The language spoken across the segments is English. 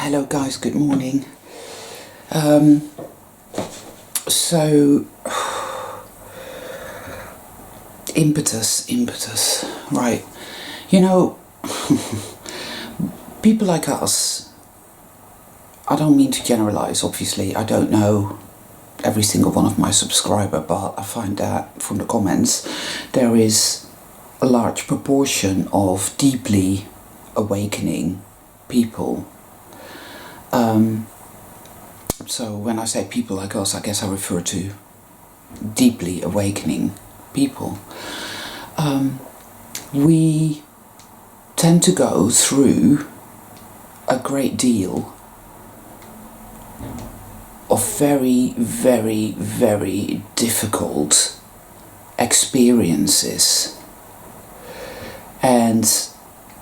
Hello guys, good morning. So impetus, right. You know, people like us, I don't mean to generalize, obviously. I don't know every single one of my subscribers, but I find that from the comments, there is a large proportion of deeply awakening people. So when I say people like us, I guess I refer to deeply awakening people. We tend to go through a great deal of very, very, very difficult experiences. And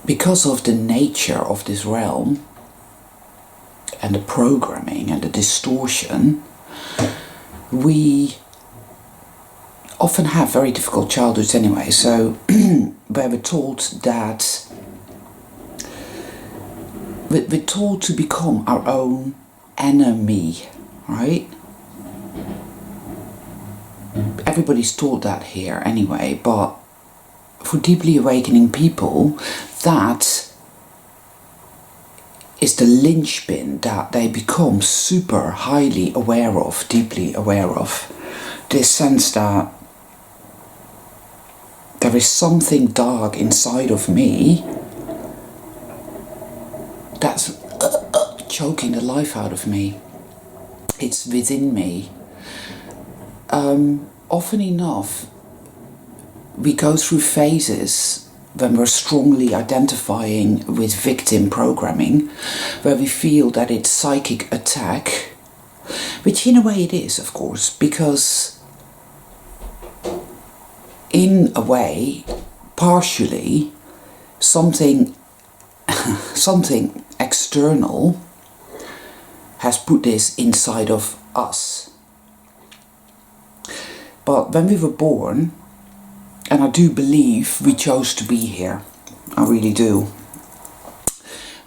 because of the nature of this realm, and the programming and the distortion, we often have very difficult childhoods anyway. So we're told that we're told to become our own enemy, right? Everybody's taught that here anyway, but for deeply awakening people, that is the linchpin that they become super highly aware of, deeply aware of. This sense that there is something dark inside of me that's choking the life out of me. It's within me. Often enough, we go through phases when we're strongly identifying with victim programming, where we feel that it's psychic attack, which in a way it is, of course, because in a way, partially, something external has put this inside of us. But when we were born, and I do believe we chose to be here, I really do,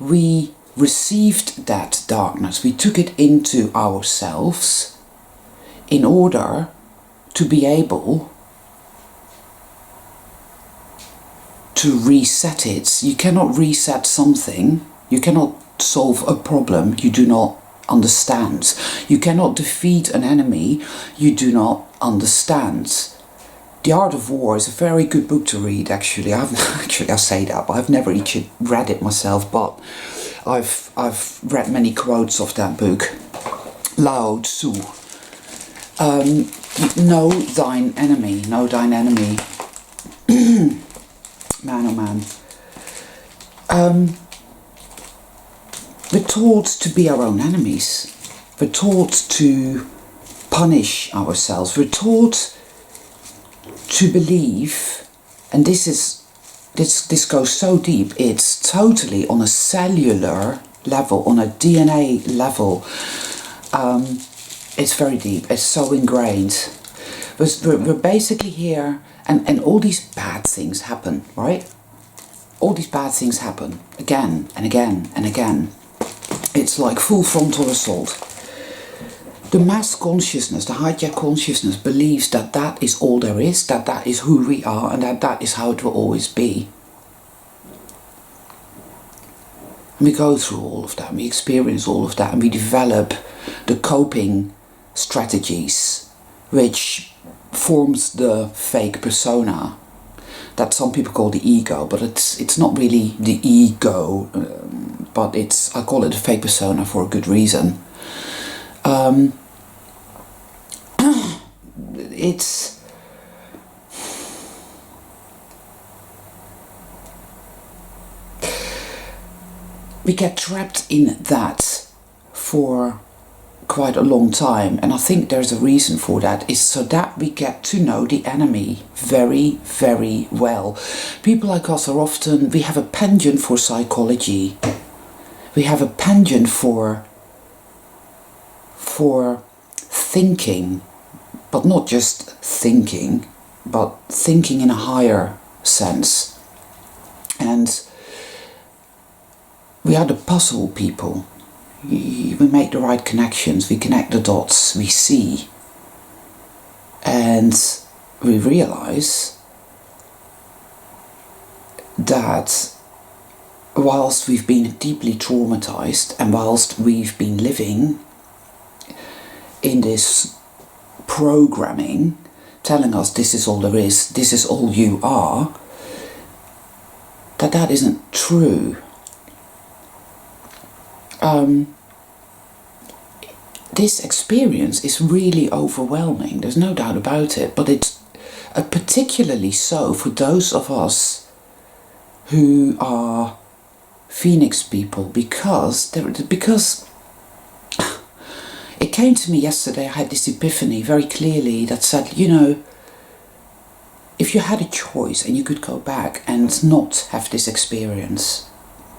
we received that darkness, we took it into ourselves in order to be able to reset it. You cannot reset something, you cannot solve a problem you do not understand. You cannot defeat an enemy you do not understand. The Art of War is a very good book to read, actually. I say that, but I've never actually read it myself, but I've read many quotes of that book. Lao Tzu. Know thine enemy, know thine enemy. Man, oh man. We're taught to be our own enemies. We're taught to punish ourselves. We're taught to believe, and this goes so deep, it's totally on a cellular level, on a DNA level. It's very deep, it's so ingrained. We're basically here, and all these bad things happen, right? All these bad things happen again and again and again. It's like full frontal assault. The mass consciousness, the hijack consciousness, believes that that is all there is, that that is who we are, and that that is how it will always be. And we go through all of that, and we experience all of that, and we develop the coping strategies, which forms the fake persona that some people call the ego, but it's not really the ego, but I call it a fake persona for a good reason. We get trapped in that for quite a long time, and I think there's a reason for that, is so that we get to know the enemy very, very well. People like us are often, we have a penchant for psychology. We have a penchant for thinking, but not just thinking, but thinking in a higher sense. And we are the puzzle people. we make the right connections, we connect the dots, we see, and we realize that whilst we've been deeply traumatized and whilst we've been living in this programming telling us this is all there is, this is all you are, that isn't true. This experience is really overwhelming, there's no doubt about it, but it's particularly so for those of us who are Phoenix people, because it came to me yesterday. I had this epiphany very clearly that said, you know, if you had a choice and you could go back and not have this experience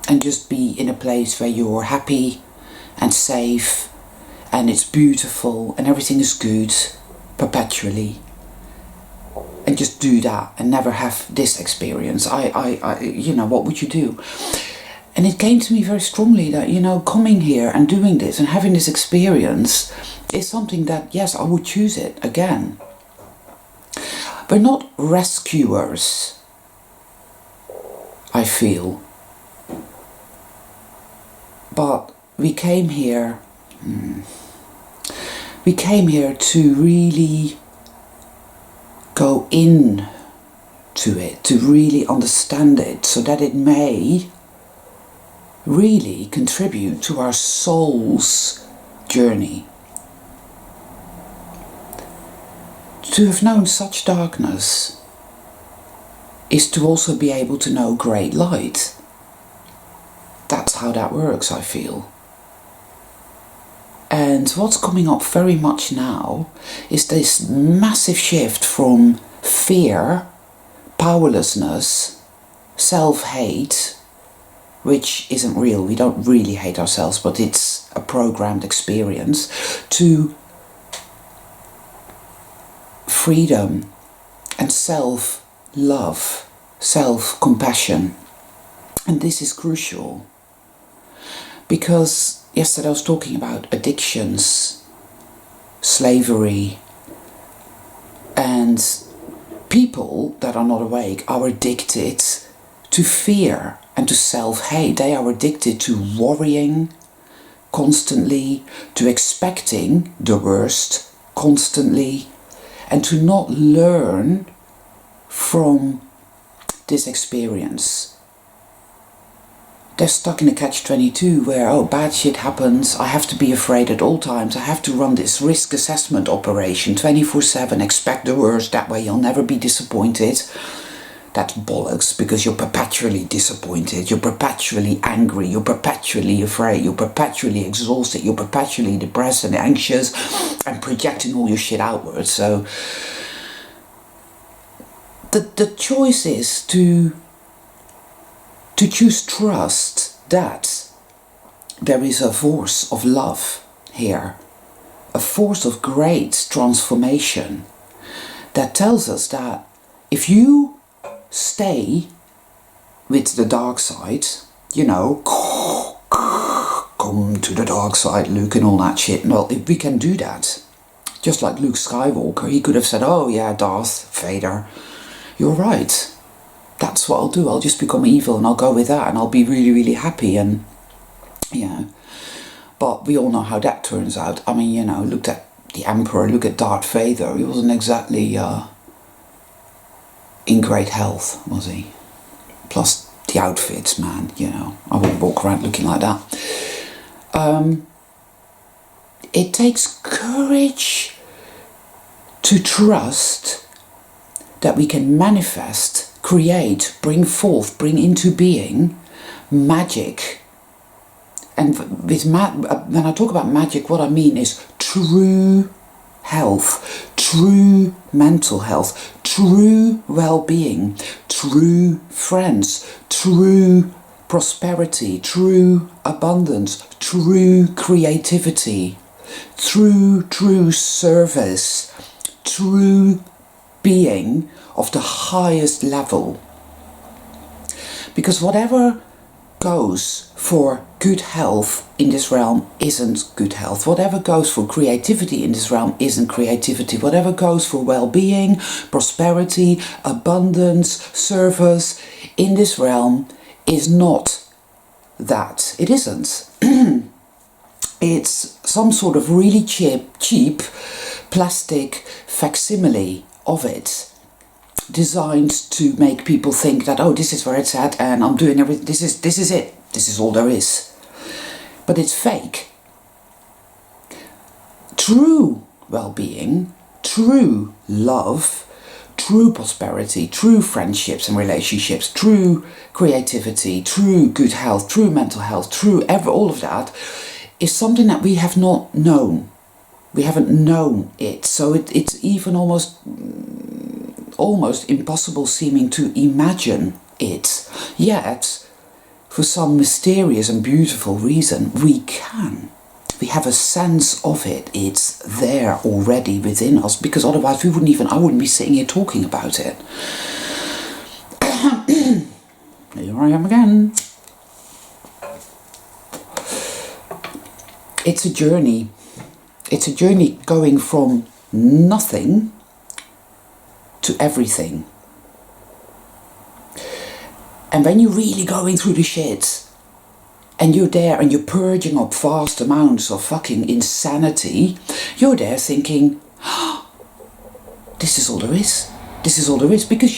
and just be in a place where you're happy and safe and it's beautiful and everything is good perpetually, and just do that and never have this experience, you know, what would you do? And it came to me very strongly that, you know, coming here and doing this and having this experience is something that, yes, I would choose it again. We're not rescuers, I feel. But we came here to really go in to it, to really understand it, so that it may really contribute to our soul's journey. To have known such darkness is to also be able to know great light. That's how that works, I feel. And what's coming up very much now is this massive shift from fear, powerlessness, self-hate, which isn't real, we don't really hate ourselves, but it's a programmed experience, to freedom and self-love, self-compassion. And this is crucial, because yesterday I was talking about addictions, slavery, and people that are not awake are addicted to fear and to self-hate. They are addicted to worrying constantly, to expecting the worst constantly, and to not learn from this experience. They're stuck in a catch-22 where, oh, bad shit happens, I have to be afraid at all times, I have to run this risk assessment operation 24/7, expect the worst, that way you'll never be disappointed. That's bollocks, because you're perpetually disappointed, you're perpetually angry, you're perpetually afraid, you're perpetually exhausted, you're perpetually depressed and anxious and projecting all your shit outwards. So the choice is to choose trust that there is a force of love here, a force of great transformation that tells us that if you stay with the dark side, you know, come to the dark side, Luke, and all that shit. Well, if we can do that, just like Luke Skywalker, he could have said, oh yeah, Darth Vader, you're right, that's what I'll do, I'll just become evil and I'll go with that and I'll be really, really happy, and, you know. But we all know how that turns out. I mean, you know, look at the Emperor, look at Darth Vader, he wasn't exactly in great health, was he? Plus the outfits, man, you know, I wouldn't walk around looking like that. It takes courage to trust that we can manifest, create, bring forth, bring into being magic. And with when I talk about magic, what I mean is true health, true mental health, true well-being, true friends, true prosperity, true abundance, true creativity, true service, true being of the highest level. Because whatever goes for good health in this realm isn't good health. Whatever goes for creativity in this realm isn't creativity. Whatever goes for well-being, prosperity, abundance, service in this realm is not that. It isn't. It's some sort of really cheap plastic facsimile of it, designed to make people think that, oh, this is where it's at and I'm doing everything, this is it, this is all there is. But it's fake. True well-being, true love, true prosperity, true friendships and relationships, true creativity, true good health, true mental health, all of that is something that we have not known. We haven't known it. So it's even almost impossible seeming to imagine it. Yet, for some mysterious and beautiful reason, we can. We have a sense of it. It's there already within us, because otherwise I wouldn't be sitting here talking about it. Here I am again. It's a journey. It's a journey going from nothing to everything. And when you're really going through the shit, and you're there and you're purging up vast amounts of fucking insanity, you're there thinking, oh, this is all there is. This is all there is. Because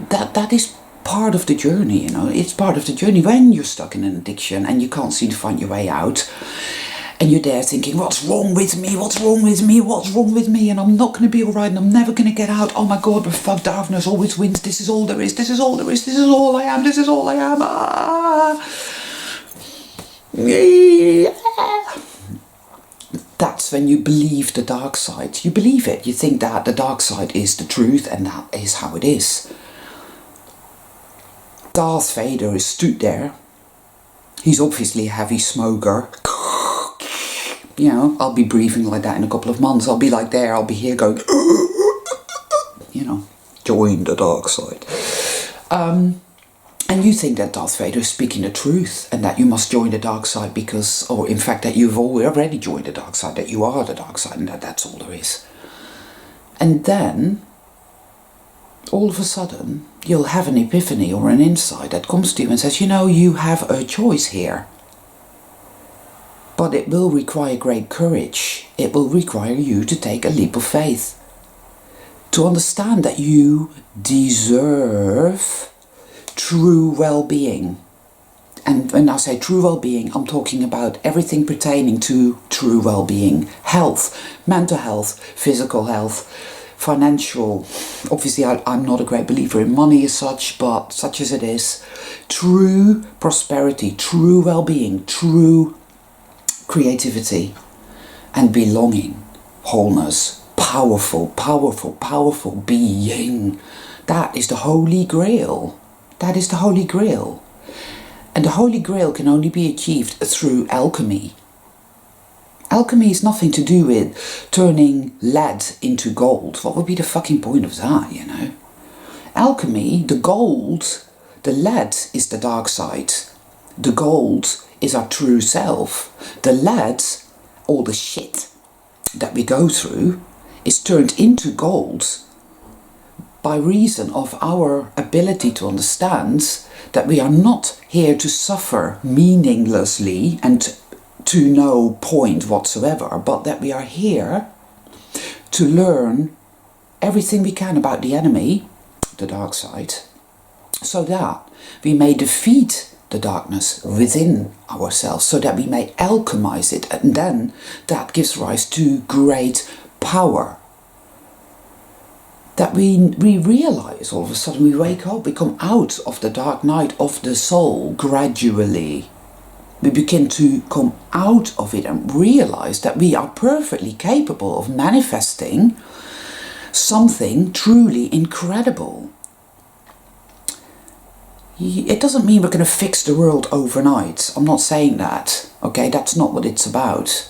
that is part of the journey, you know. It's part of the journey when you're stuck in an addiction and you can't seem to find your way out. And you're there thinking, what's wrong with me? What's wrong with me? What's wrong with me? And I'm not going to be alright and I'm never going to get out. Oh my God, but fuck, darkness always wins. This is all there is. This is all there is. This is all I am. This is all I am. Ah. Yeah. That's when you believe the dark side. You believe it. You think that the dark side is the truth and that is how it is. Darth Vader is stood there. He's obviously a heavy smoker. You know, I'll be breathing like that in a couple of months. I'll be like there, I'll be here going, you know, join the dark side. And you think that Darth Vader is speaking the truth and that you must join the dark side because, or in fact that you've already joined the dark side, that you are the dark side and that's all there is. And then, all of a sudden, you'll have an epiphany or an insight that comes to you and says, you know, you have a choice here. But it will require great courage. It will require you to take a leap of faith. To understand that you deserve true well-being. And when I say true well-being, I'm talking about everything pertaining to true well-being. Health, mental health, physical health, financial. Obviously, I'm not a great believer in money as such, but such as it is. True prosperity, true well-being, true creativity and belonging, wholeness, powerful being. That is the Holy Grail. That is the Holy Grail. And the Holy Grail can only be achieved through alchemy. Alchemy is nothing to do with turning lead into gold. What would be the fucking point of that, you know? Alchemy, the gold, the lead is the dark side. The gold is our true self. The lead, all the shit that we go through, is turned into gold by reason of our ability to understand that we are not here to suffer meaninglessly and to no point whatsoever, but that we are here to learn everything we can about the enemy, the dark side, so that we may defeat the darkness within ourselves, so that we may alchemize it, and then that gives rise to great power. That we realize all of a sudden, we wake up, we come out of the dark night of the soul gradually. We begin to come out of it and realize that we are perfectly capable of manifesting something truly incredible. It doesn't mean we're going to fix the world overnight. I'm not saying that, okay? That's not what it's about.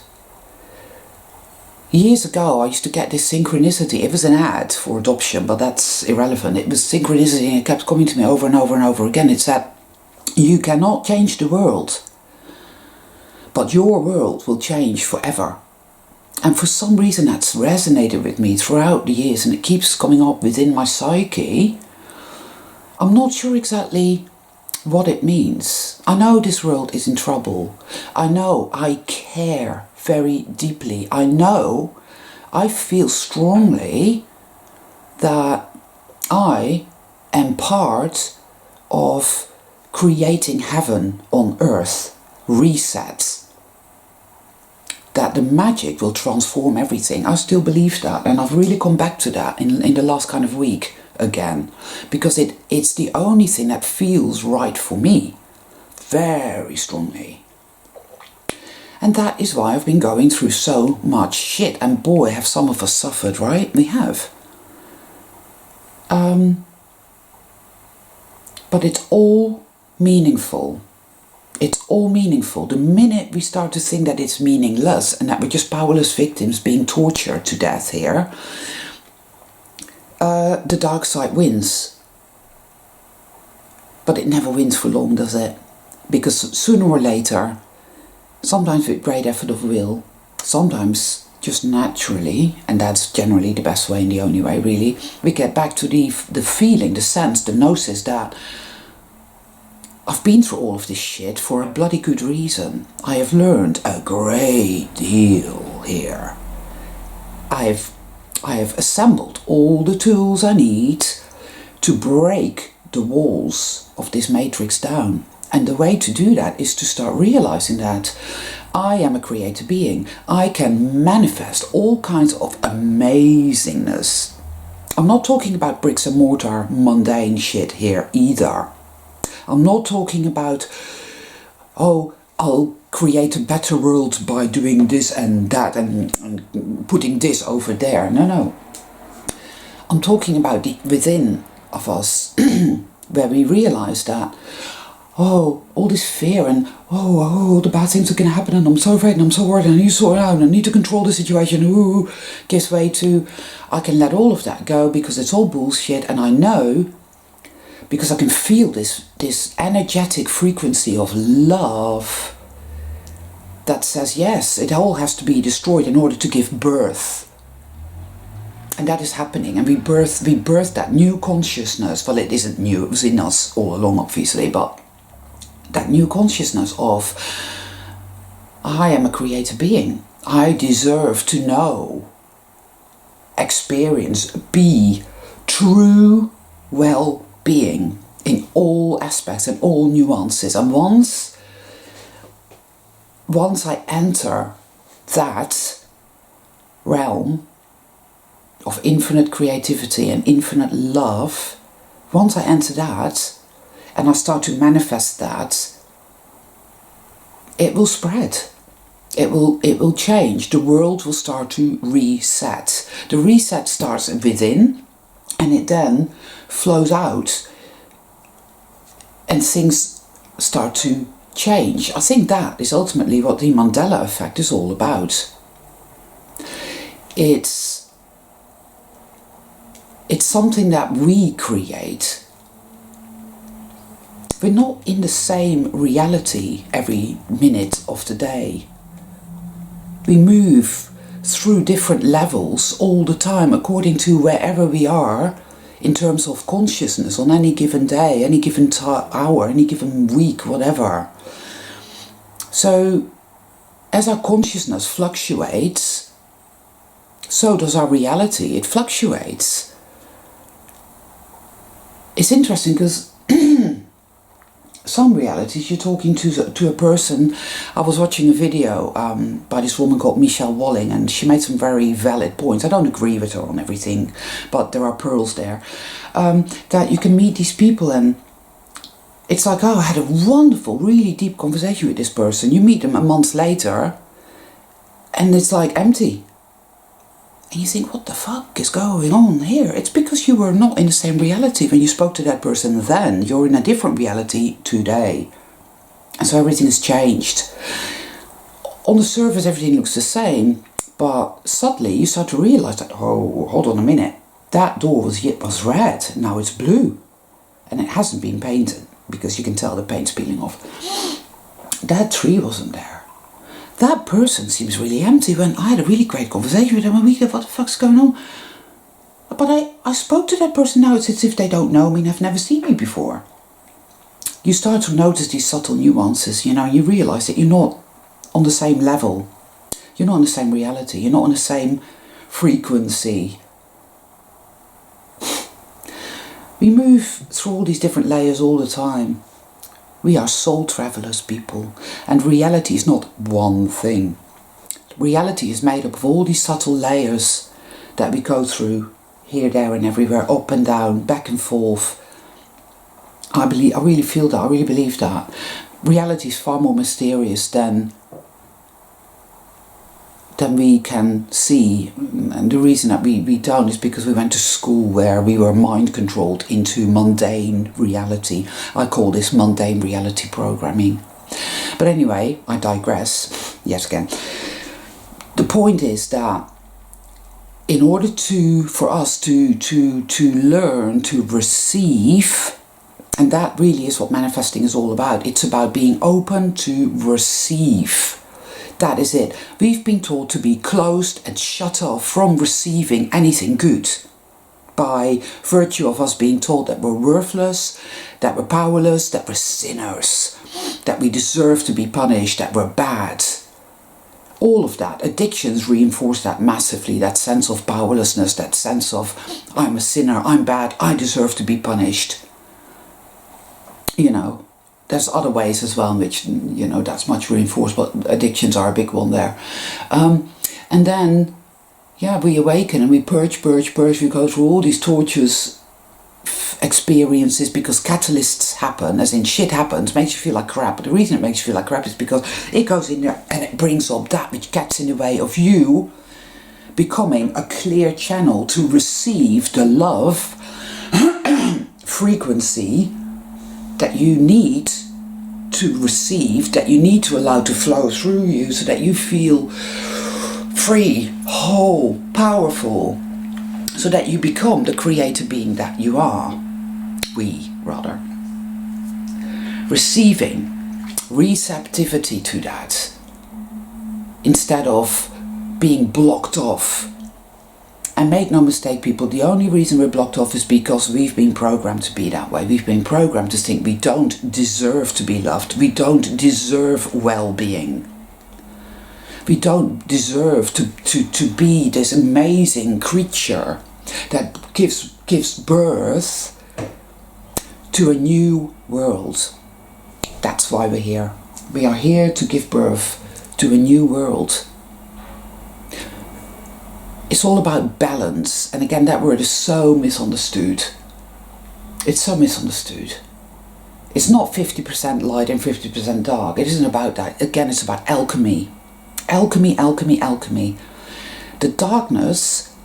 Years ago, I used to get this synchronicity. It was an ad for adoption, but that's irrelevant. It was synchronicity and it kept coming to me over and over and over again. It's that You cannot change the world, but your world will change forever. And for some reason that's resonated with me throughout the years, and it keeps coming up within my psyche. I'm not sure exactly what it means. I know this world is in trouble. I know I care very deeply. I know I feel strongly that I am part of creating heaven on earth, reset. That the magic will transform everything. I still believe that, and I've really come back to that in the last kind of week again, because it's the only thing that feels right for me, very strongly. And that is why I've been going through so much shit, and boy, have some of us suffered, right? We have. But it's all meaningful. It's all meaningful. The minute we start to think that it's meaningless and that we're just powerless victims being tortured to death here, the dark side wins. But it never wins for long, does it? Because sooner or later, sometimes with great effort of will, sometimes just naturally, and that's generally the best way and the only way really, we get back to the feeling, the sense, the gnosis that I've been through all of this shit for a bloody good reason. I have learned a great deal here. I have assembled all the tools I need to break the walls of this matrix down. And the way to do that is to start realizing that I am a creator being. I can manifest all kinds of amazingness. I'm not talking about bricks and mortar mundane shit here either. I'm not talking about, oh, I'll create a better world by doing this and that and putting this over there. No. I'm talking about the within of us where we realize that, oh, all this fear and, oh, the bad things are going to happen and I'm so afraid and I'm so worried and I need to sort it out and I need to control the situation, gives way to, I can let all of that go because it's all bullshit, and I know, because I can feel this energetic frequency of love that says, yes, it all has to be destroyed in order to give birth. And that is happening, and we birth that new consciousness. Well, it isn't new, it was in us all along, obviously, but that new consciousness of, I am a creator being. I deserve to know, experience, be true well-being in all aspects and all nuances. And once I enter that realm of infinite creativity and infinite love, once I enter that and I start to manifest that, it will spread. It will change. The world will start to reset. The reset starts within, and it then flows out and things start to change. I think that is ultimately what the Mandela effect is all about. It's something that we create. We're not in the same reality every minute of the day. We move through different levels all the time according to wherever we are in terms of consciousness on any given day, any given hour, any given week, whatever. So as our consciousness fluctuates, so does our reality. It fluctuates. It's interesting because some realities you're talking to a person. I was watching a video by this woman called Michelle Walling, and she made some very valid points. I don't agree with her on everything, but there are pearls there. That you can meet these people and it's like, oh, I had a wonderful, really deep conversation with this person. You meet them a month later and it's like empty. And you think, what the fuck is going on here? It's because you were not in the same reality when you spoke to that person then. You're in a different reality today. And so everything has changed. On the surface, everything looks the same. But suddenly you start to realize that, oh, hold on a minute. That door was red, now it's blue. And it hasn't been painted. because you can tell the paint's peeling off. That tree wasn't there. That person seems really empty, when I had a really great conversation with them a week ago. What the fuck's going on? But I spoke to that person now. It's as if they don't know me and have never seen me before. You start to notice these subtle nuances, you know, you realise that you're not on the same level. You're not in the same reality. You're not on the same frequency. We move through all these different layers all the time. We are soul travellers, people. And reality is not one thing. Reality is made up of all these subtle layers that we go through, here, there and everywhere, up and down, back and forth. I really feel that, I really believe that. Reality is far more mysterious than we can see, and the reason that we don't is because we went to school where we were mind controlled into mundane reality. I call this mundane reality programming. But anyway, I digress yet again. The point is that in order for us to learn to receive, and that really is what manifesting is all about. It's about being open to receive. That is it. We've been taught to be closed and shut off from receiving anything good by virtue of us being told that we're worthless, that we're powerless, that we're sinners, that we deserve to be punished, that we're bad. All of that. Addictions reinforce that massively, that sense of powerlessness, that sense of I'm a sinner, I'm bad, I deserve to be punished. You know. There's other ways as well in which, you know, that's much reinforced, but addictions are a big one there. And then, yeah, we awaken and we purge. We go through all these torturous experiences because catalysts happen, as in shit happens, makes you feel like crap. But the reason it makes you feel like crap is because it goes in there and it brings up that which gets in the way of you becoming a clear channel to receive the love frequency that you need to receive, that you need to allow to flow through you so that you feel free, whole, powerful, so that you become the creator being that you are. Rather. Receiving, receptivity to that, instead of being blocked off. And make no mistake, people, the only reason we're blocked off is because we've been programmed to be that way. We've been programmed to think we don't deserve to be loved. We don't deserve well-being. We don't deserve to be this amazing creature that gives birth to a new world. That's why we're here. We are here to give birth to a new world. It's all about balance, and again, that word is so misunderstood. It's so misunderstood. It's not 50% light and 50% dark. It isn't about that. Again, it's about alchemy. Alchemy. The darkness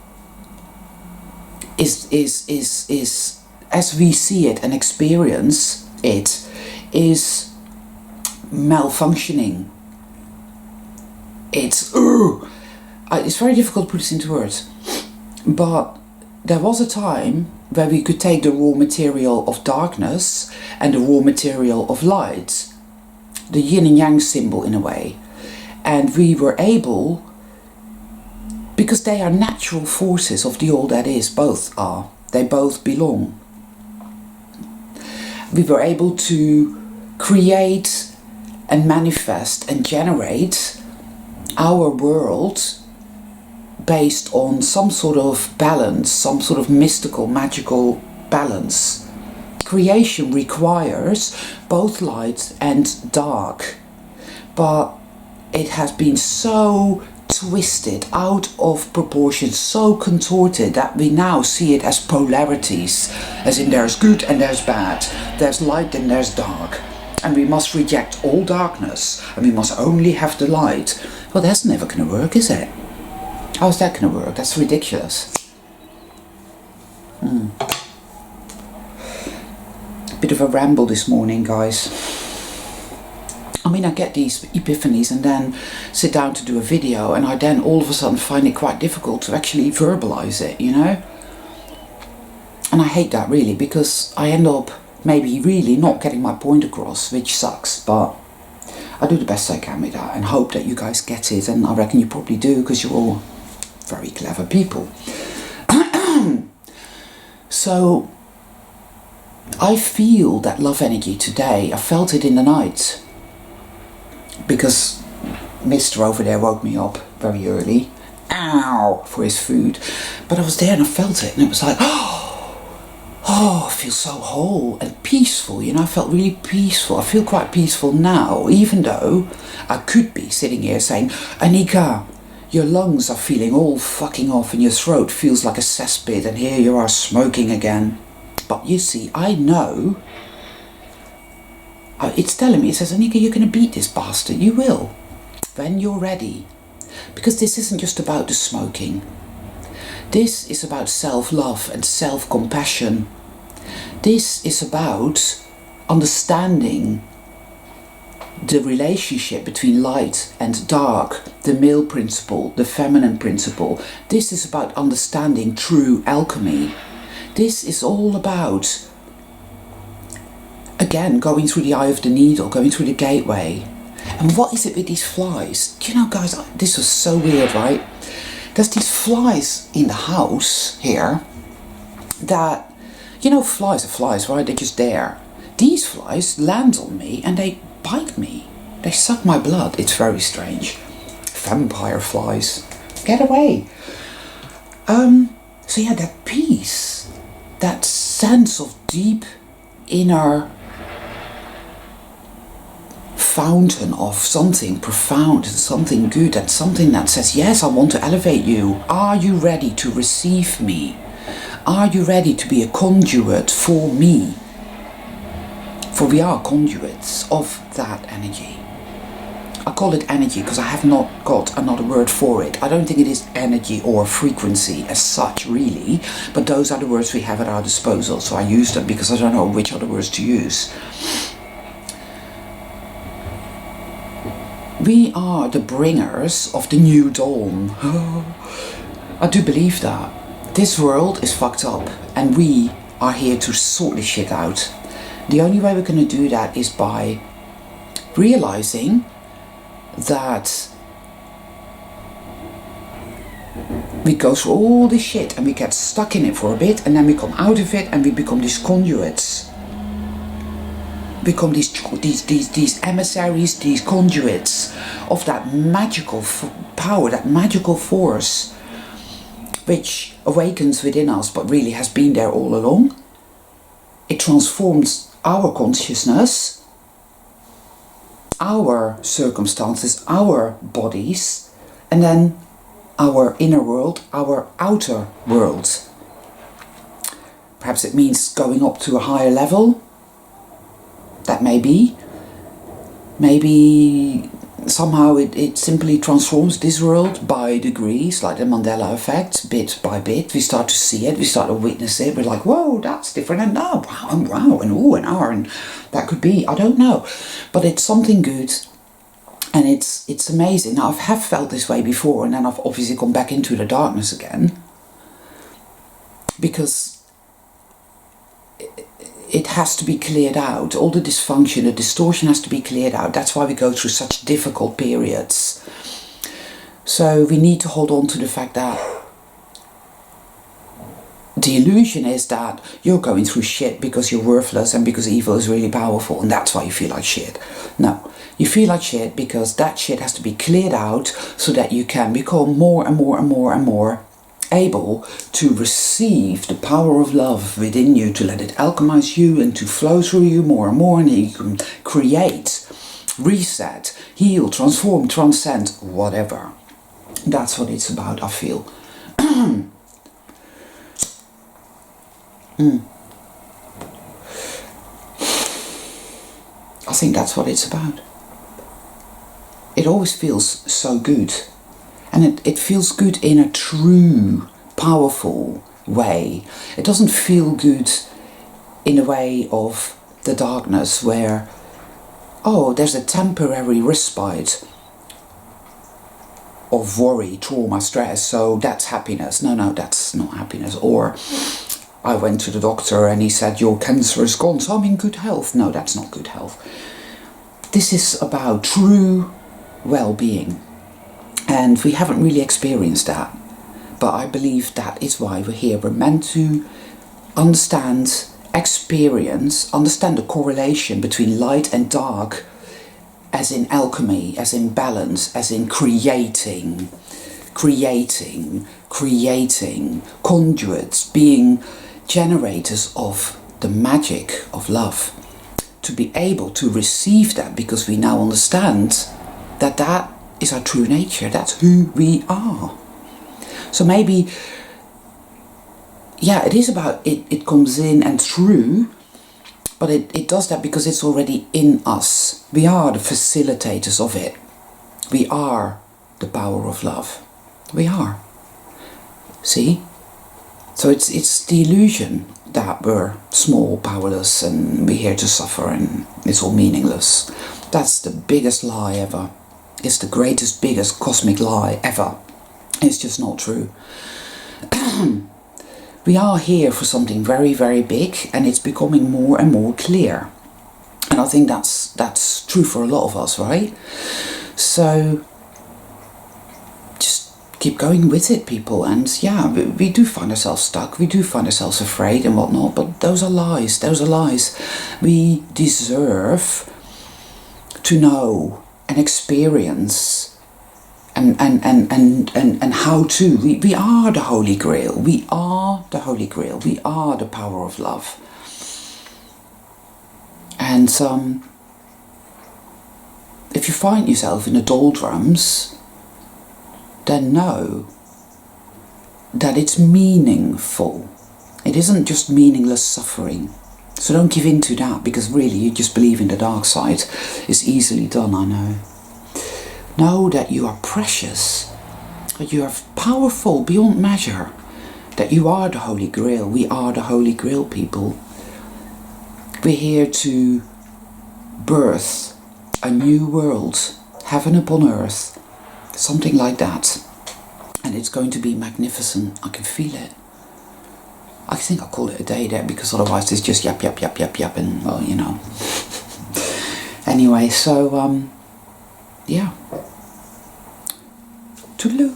is as we see it and experience it, is malfunctioning. It's very difficult to put this into words, but there was a time where we could take the raw material of darkness and the raw material of light, the yin and yang symbol in a way, and we were able, because they are natural forces of the all that is, they both belong. We were able to create and manifest and generate our world based on some sort of balance, some sort of mystical, magical balance. Creation requires both light and dark, but it has been so twisted out of proportion, so contorted, that we now see it as polarities, as in there's good and there's bad, there's light and there's dark, and we must reject all darkness and we must only have the light. Well, that's never going to work, is it? How's that going to work? That's ridiculous. Bit of a ramble this morning, guys. I mean, I get these epiphanies and then sit down to do a video, and I then all of a sudden find it quite difficult to actually verbalize it, you know? And I hate that really, because I end up maybe really not getting my point across, which sucks, but I do the best I can with that and hope that you guys get it, and I reckon you probably do because you're all very clever people. So I feel that love energy today. I felt it in the night because Mr. over there woke me up very early, ow, for his food, but I was there and I felt it, and it was like, oh, I feel so whole and peaceful, you know. I felt really peaceful. I feel quite peaceful now, even though I could be sitting here saying, Anika, your lungs are feeling all fucking off and your throat feels like a cesspit, and here you are smoking again. But you see, I know, it's telling me, it says, Anika, you're going to beat this bastard. You will, when you're ready. Because this isn't just about the smoking. This is about self-love and self-compassion. This is about understanding the relationship between light and dark, the male principle, the feminine principle. This is about understanding true alchemy. This is all about, again, going through the eye of the needle, going through the gateway. And what is it with these flies? You know, guys, this was so weird, right? There's these flies in the house here that, you know, flies are flies, right? They're just there. These flies land on me and they bite me. They suck my blood. It's very strange. Vampire flies. Get away. So yeah, that peace, that sense of deep inner fountain of something profound and something good and something that says, yes, I want to elevate you. Are you ready to receive me? Are you ready to be a conduit for me? For we are conduits of that energy. I call it energy because I have not got another word for it. I don't think it is energy or frequency as such, really, but those are the words we have at our disposal, so I use them because I don't know which other words to use. We are the bringers of the new dawn. I do believe that. This world is fucked up and we are here to sort this shit out. The only way we're going to do that is by realizing that we go through all this shit and we get stuck in it for a bit, and then we come out of it and we become these conduits. Become these emissaries, these conduits of that magical power, that magical force which awakens within us but really has been there all along. It transforms our consciousness, our circumstances, our bodies, and then our inner world, our outer world. Perhaps it means going up to a higher level. That may be. Maybe somehow it simply transforms this world by degrees, like the Mandela effect, bit by bit. We start to see it, we start to witness it. We're like, whoa, that's different, and oh, wow, and wow, and oh, and ah, and that could be, I don't know. But it's something good, and it's amazing. Now, I have felt this way before, and then I've obviously gone back into the darkness again, because it has to be cleared out. All the dysfunction, the distortion has to be cleared out. That's why we go through such difficult periods. So we need to hold on to the fact that the illusion is that you're going through shit because you're worthless and because evil is really powerful, and that's why you feel like shit. No, you feel like shit because that shit has to be cleared out so that you can become more and more and more and more able to receive the power of love within you, to let it alchemize you and to flow through you more and more, and you can create, reset, heal, transform, transcend, whatever. That's what it's about, I feel. I think that's what it's about. It always feels so good. And it feels good in a true, powerful way. It doesn't feel good in a way of the darkness where, oh, there's a temporary respite of worry, trauma, stress, so that's happiness. No, that's not happiness. Or I went to the doctor and he said, your cancer is gone, so I'm in good health. No, that's not good health. This is about true well-being. And we haven't really experienced that. But I believe that is why we're here. We're meant to understand, experience, understand the correlation between light and dark, as in alchemy, as in balance, as in creating, conduits, being generators of the magic of love. To be able to receive that, because we now understand that that is our true nature, that's who we are. So maybe, yeah, it is about, it comes in and through, but it does that because it's already in us. We are the facilitators of it. We are the power of love. We are. See? So it's the illusion that we're small, powerless, and we're here to suffer and it's all meaningless. That's the biggest lie ever. It's the greatest, biggest cosmic lie ever. It's just not true. We are here for something very, very big, and it's becoming more and more clear. And I think that's true for a lot of us, right? So just keep going with it, people. And yeah, we do find ourselves stuck. We do find ourselves afraid and whatnot. But those are lies. Those are lies. We deserve to know and experience and how to. We are the Holy Grail. We are the Holy Grail. We are the power of love. And if you find yourself in the doldrums, then know that it's meaningful. It isn't just meaningless suffering. So don't give in to that, because really you just believe in the dark side. It's easily done, I know. Know that you are precious, that you are powerful beyond measure, that you are the Holy Grail. We are the Holy Grail, people. We're here to birth a new world, heaven upon earth, something like that. And it's going to be magnificent. I can feel it. I think I'll call it a day there, because otherwise it's just yap, yap, yap, yap, yap, and well, you know. Anyway, so, yeah. Toodaloo.